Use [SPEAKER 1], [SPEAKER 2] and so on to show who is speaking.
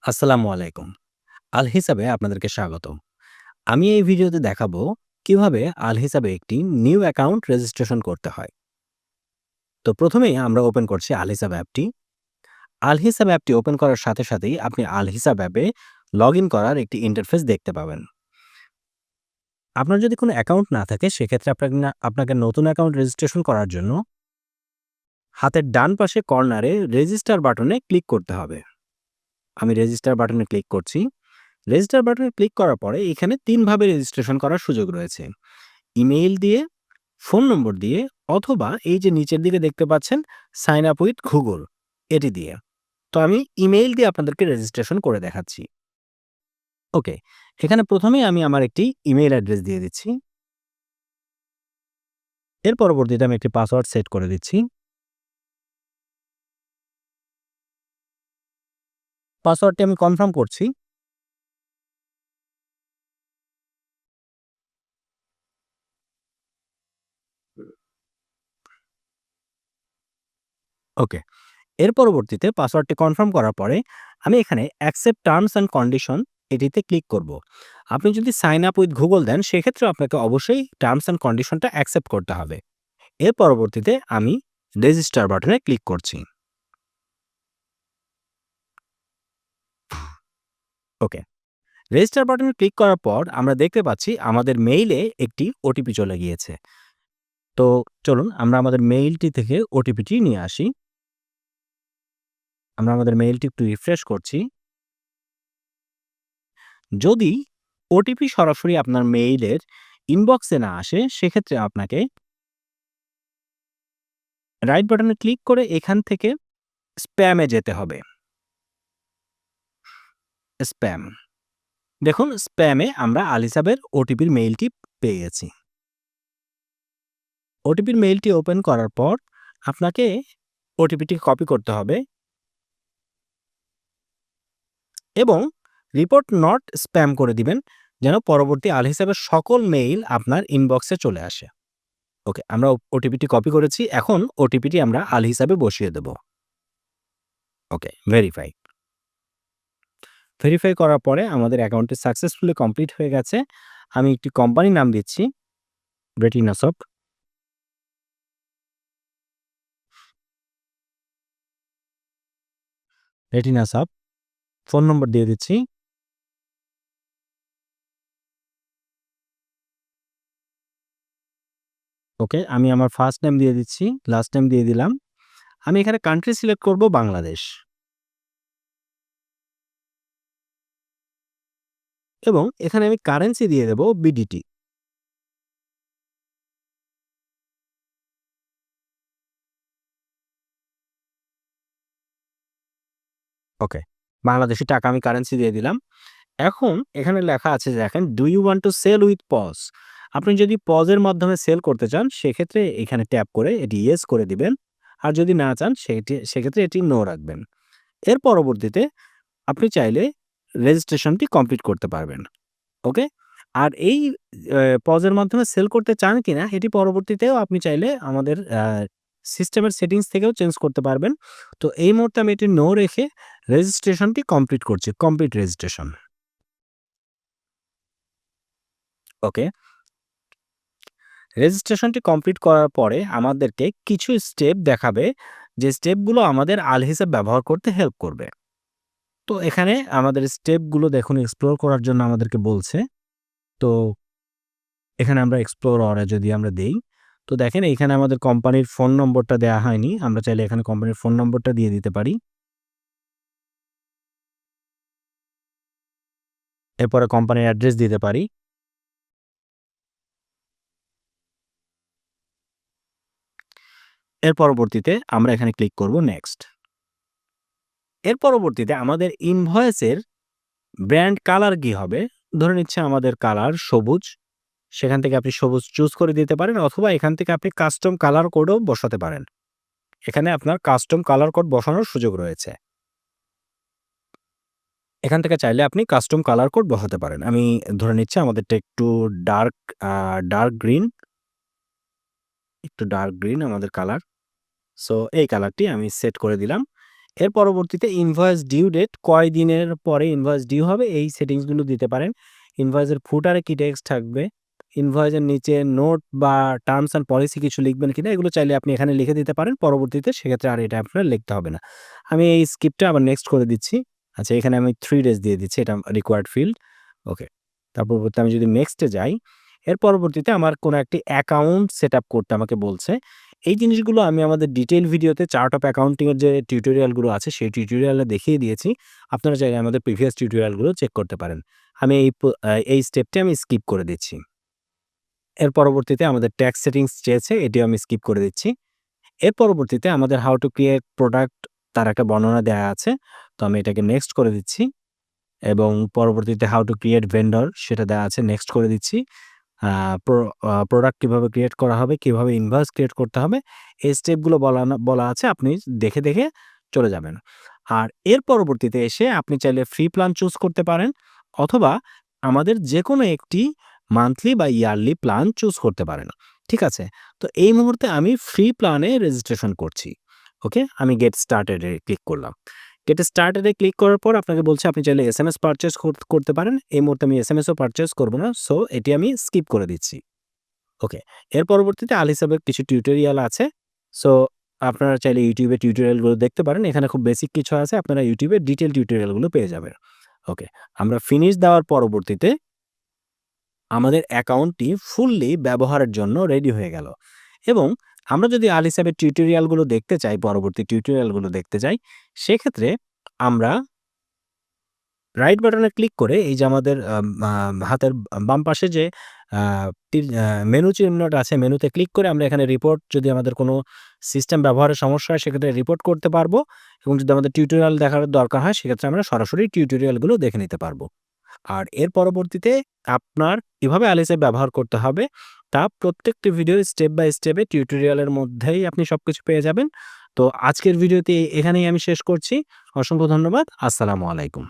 [SPEAKER 1] আসসালামু আলাইকুম। আল হিসাবে আপনাদেরকে স্বাগতম। আমি এই ভিডিওতে দেখাবো কিভাবে আল হিসাবে একটি নিউ অ্যাকাউন্ট রেজিস্ট্রেশন করতে হয়। তো প্রথমেই আমরা ওপেন করছি আল হিসাব অ্যাপটি। আল হিসাব অ্যাপটি ওপেন করার সাথে সাথেই আপনি আল হিসাব অ্যাপে লগইন করার একটি ইন্টারফেস দেখতে পাবেন। আপনার যদি কোনো অ্যাকাউন্ট না থাকে সেক্ষেত্রে আপনাকে নতুন অ্যাকাউন্ট রেজিস্ট্রেশন করার জন্য হাতের ডান পাশে কর্নারে রেজিস্টার বাটনে ক্লিক করতে হবে। আমি রেজিস্টার বাটনে ক্লিক করছি। রেজিস্টার বাটনে ক্লিক করার পরে এখানে ৩ ভাবে রেজিস্ট্রেশন করার সুযোগ রয়েছে। ইমেইল দিয়ে, ফোন নম্বর দিয়ে অথবা এই যে নিচের দিকে দেখতে পাচ্ছেন সাইন আপ উইথ গুগল এটি দিয়ে। তো আমি ইমেইল দিয়ে আপনাদেরকে রেজিস্ট্রেশন করে দেখাচ্ছি। ওকে। এখানে প্রথমেই আমি আমার একটি ইমেইল অ্যাড্রেস দিয়ে দিচ্ছি। এর পরবর্তীতে আমি একটি পাসওয়ার্ড সেট করে দিচ্ছি। পাসওয়ার্ডটি আমি কনফার্ম করছি। ওকে। এর পরবর্তীতে পাসওয়ার্ডটি কনফার্ম করার পরে আমি এখানে অ্যাকসেপ্ট টার্মস অ্যান্ড কন্ডিশন এটিতে ক্লিক করব। আপনি যদি সাইন আপ উইথ গুগল দেন সেক্ষেত্রে আপনাকে অবশ্যই টার্মস অ্যান্ড কন্ডিশনটা অ্যাকসেপ্ট করতে হবে। এর পরবর্তীতে আমি রেজিস্টার বাটনে ক্লিক করছি। ওকে। রেজিস্টার বাটনে ক্লিক করার পর আমরা দেখতে পাচ্ছি আমাদের মেইলে একটি ওটিপি চলে গিয়েছে। তো চলুন আমরা আমাদের মেইলটি থেকে ওটিপিটি নিয়ে আসি। আমরা আমাদের মেইলটি একটু রিফ্রেশ করছি। যদি ওটিপি সরাসরি আপনার মেইলের ইনবক্সে না আসে সেক্ষেত্রে আপনাকে রাইট বাটনে ক্লিক করে এখান থেকে স্প্যামে যেতে হবে। স্প্যাম। দেখুন স্প্যামে আমরা আলিসাবের ওটিপির মেইলটি পেয়ে গেছি। ওটিপির মেইলটি ওপেন করার পর আপনাকে ওটিপিটি কপি করতে হবে এবং রিপোর্ট নট স্প্যাম করে দিবেন যেন পরবর্তী আল হিসাবের সকল মেইল আপনার ইনবক্সে চলে আসে। ওকে, আমরা ওটিপিটি কপি করেছি। এখন ওটিপিটি আমরা আল হিসাবে বসিয়ে দেব। ওকে, ভেরিফাই। ভেরিফাই করার পরে আমাদের অ্যাকাউন্টটি সাকসেসফুলি কমপ্লিট হয়ে গেছে। আমি একটি কোম্পানির নাম দিচ্ছি, রেটিনাসফট। রেটিনাসফট। ফোন নম্বর দিয়ে দিচ্ছি। ওকে, আমি আমার ফার্স্ট নেম দিয়ে দিচ্ছি, লাস্ট নেম দিয়ে দিলাম। আমি এখানে কান্ট্রি সিলেক্ট করব বাংলাদেশ এবং এখানে আমি কারেন্সি দিয়ে দেব বিডিটি। ওকে, বাংলাদেশী টাকা আমি কারেন্সি দিয়ে দিলাম। এখন এখানে লেখা আছে যে দেখেন, do you want to sell with pause? আপনি যদি পজের মাধ্যমে সেল করতে চান সেক্ষেত্রে এখানে ট্যাপ করে এটি ইয়েস করে দিবেন। আর যদি না চান সেক্ষেত্রে এটি নো রাখবেন। এর পরবর্তীতে আপনি চাইলে রেজিস্ট্রেশনটি কমপ্লিট করতে পারবেন। ওকে? আর এই পজের মাধ্যমে সেল করতে চান কিনা এটি পরবর্তীতেও আপনি চাইলে আমাদের সিস্টেমের সেটিংস থেকেও চেঞ্জ করতে পারবেন। তো এই মুহূর্তে আমি এটি নো রেখে রেজিস্ট্রেশনটি কমপ্লিট করছি। Complete registration. ওকে। রেজিস্ট্রেশনটি কমপ্লিট করার পরে আমাদেরকে কিছু স্টেপ দেখাবে, যে স্টেপগুলো আমাদের আল হিসাব ব্যবহার করতে হেল্প করবে। তো এখানে আমাদের স্টেপগুলো দেখুন এক্সপ্লোর করার জন্য আমাদেরকে বলছে। তো এখানে আমরা এক্সপ্লোর অরে যদি আমরা দেই, তো দেখেন এখানে আমাদের কোম্পানির ফোন নম্বরটা দেয়া হয়নি। আমরা চাইলে এখানে কোম্পানির ফোন নম্বরটা দিয়ে দিতে পারি। এরপরে কোম্পানির অ্যাড্রেস দিতে পারি। এর পরবর্তীতে আমরা এখানে ক্লিক করব নেক্সট। এর পরবর্তীতে আমাদের ইনভয়েসের ব্র্যান্ড কালার কি হবে? ধরে নিচ্ছে আমাদের কালার সবুজ। সেখান থেকে আপনি সবুজ চুজ করে দিতে পারেন অথবা এখান থেকে আপনি কাস্টম কালার কোডও বসাতে পারেন। এখানে আপনার কাস্টম কালার কোড বসানোর সুযোগ রয়েছে। এখান থেকে চাইলে আপনি কাস্টম কালার কোড বসাতে পারেন। আমি ধরে নিচ্ছি আমাদেরটা একটু ডার্ক ডার্ক গ্রিন, একটু ডার্ক গ্রিন আমাদের কালার। সো এই কালারটি আমি সেট করে দিলাম। এর পরবর্তীতে ইনভয়েস ডিউ ডেট কয় দিনের পরে ইনভয়েস ডিউ হবে এই সেটিংসগুলো দিতে পারেন। ইনভয়েসের ফুটারে কি টেক্সট থাকবে, ইনভয়েসের নিচে নোট বা টার্মস অ্যান্ড পলিসি কিছু লিখবেন কিনা এগুলো চাইলে আপনি এখানে লিখে দিতে পারেন। পরবর্তীতে সেক্ষেত্রে আর এটা আপনার লিখতে হবে না। আমি এই স্কিপটা আবার নেক্সট করে দিচ্ছি। আচ্ছা, এখানে আমি 3 ডেজ দিয়ে দিচ্ছি, এটা রিকোয়ার্ড ফিল্ড। ওকে। তার পরবর্তীতে আমি যদি নেক্সটে যাই, এর পরবর্তীতে আমার কোনো একটি অ্যাকাউন্ট সেটআপ করতে আমাকে বলছে। এই জিনিসগুলো আমি আমাদের ডিটেইল ভিডিওতে চার্ট অফ অ্যাকাউন্টিং এর যে টিউটোরিয়ালগুলো আছে সেই টিউটোরিয়ালে দেখিয়ে দিয়েছি। আপনারা চাইলে আমাদের প্রিভিয়াস টিউটোরিয়ালগুলো চেক করতে পারেন। আমি এই স্টেপটি আমি স্কিপ করে দিচ্ছি। এর পরবর্তীতে আমাদের ট্যাক্স সেটিংস চেয়েছে, এটিও আমি স্কিপ করে দিচ্ছি। এর পরবর্তীতে আমাদের হাউ টু ক্রিয়েট প্রোডাক্ট তার একটা বর্ণনা দেয়া আছে। তো আমি এটাকে নেক্সট করে দিচ্ছি এবং পরবর্তীতে হাউ টু ক্রিয়েট ভেন্ডর সেটা দেয়া আছে, নেক্সট করে দিচ্ছি। প্রোডাক্ট কিভাবে ক্রিয়েট করা হবে, কিভাবে ইনভয়েস ক্রিয়েট করতে হবে এই স্টেপগুলো বলা আছে, আপনি দেখে, দেখে চলে যাবেন। আর এর পরবর্তীতে এসে আপনি চাইলে ফ্রি প্ল্যান চুজ করতে পারেন অথবা আমাদের যেকোনো একটি মান্থলি বা ইয়ারলি প্ল্যান চুজ করতে পারেন। ঠিক আছে? তো এই মুহূর্তে আমি ফ্রি প্ল্যানে রেজিস্ট্রেশন করছি। ওকে? আমি গেট স্টার্টেড এ ক্লিক করলাম। গেট স্টার্টেড এ ক্লিক করার পর আপনাকে বলছে আপনি চাইলে এসএমএস পারচেজ করতে পারেন। এই মুহূর্তে আমি এসএমএসও পারচেজ করব না। সো এটি আমি স্কিপ করে দিচ্ছি। ওকে। এর পরবর্তীতে আল হিসাবের কিছু টিউটোরিয়াল আছে। সো আপনারা চাইলে YouTube এ টিউটোরিয়ালগুলো দেখতে পারেন। এখানে খুব বেসিক কিছু আছে। আপনারা YouTube এ ডিটেইল টিউটোরিয়ালগুলো পেয়ে যাবেন। ওকে। আমরা ফিনিশ দেওয়ার পরবর্তীতে আমাদের অ্যাকাউন্টটি ফুললি ব্যবহারের জন্য রেডি হয়ে গেল এবং আমরা যদি আল হিসাবের টিউটোরিয়ালগুলো দেখতে চাই, পরবর্তী টিউটোরিয়ালগুলো দেখতে চাই, সেক্ষেত্রে আমরা রাইট বাটনে ক্লিক করে এই যে আমাদের হাতের বাম পাশে যে আ মেনু চিহ্নটা আছে, মেনুতে ক্লিক করে আমরা এখানে রিপোর্ট, যদি আমাদের কোনো সিস্টেম ব্যবহারের সমস্যা হয় সেক্ষেত্রে রিপোর্ট করতে পারবো এবং যদি আমাদের টিউটোরিয়াল দেখার দরকার হয় সেক্ষেত্রে আমরা সরাসরি টিউটোরিয়ালগুলো দেখে নিতে পারবো। আর এর পরবর্তীতে আপনার কিভাবে আলিসা ব্যবহার করতে হবে তা প্রত্যেকটি ভিডিও স্টেপ বাই স্টেপে টিউটোরিয়ালের মধ্যেই আপনি সবকিছু পেয়ে যাবেন। তো আজকের ভিডিওটি এখানেই আমি শেষ করছি। অসংখ্য ধন্যবাদ। আসসালামু আলাইকুম।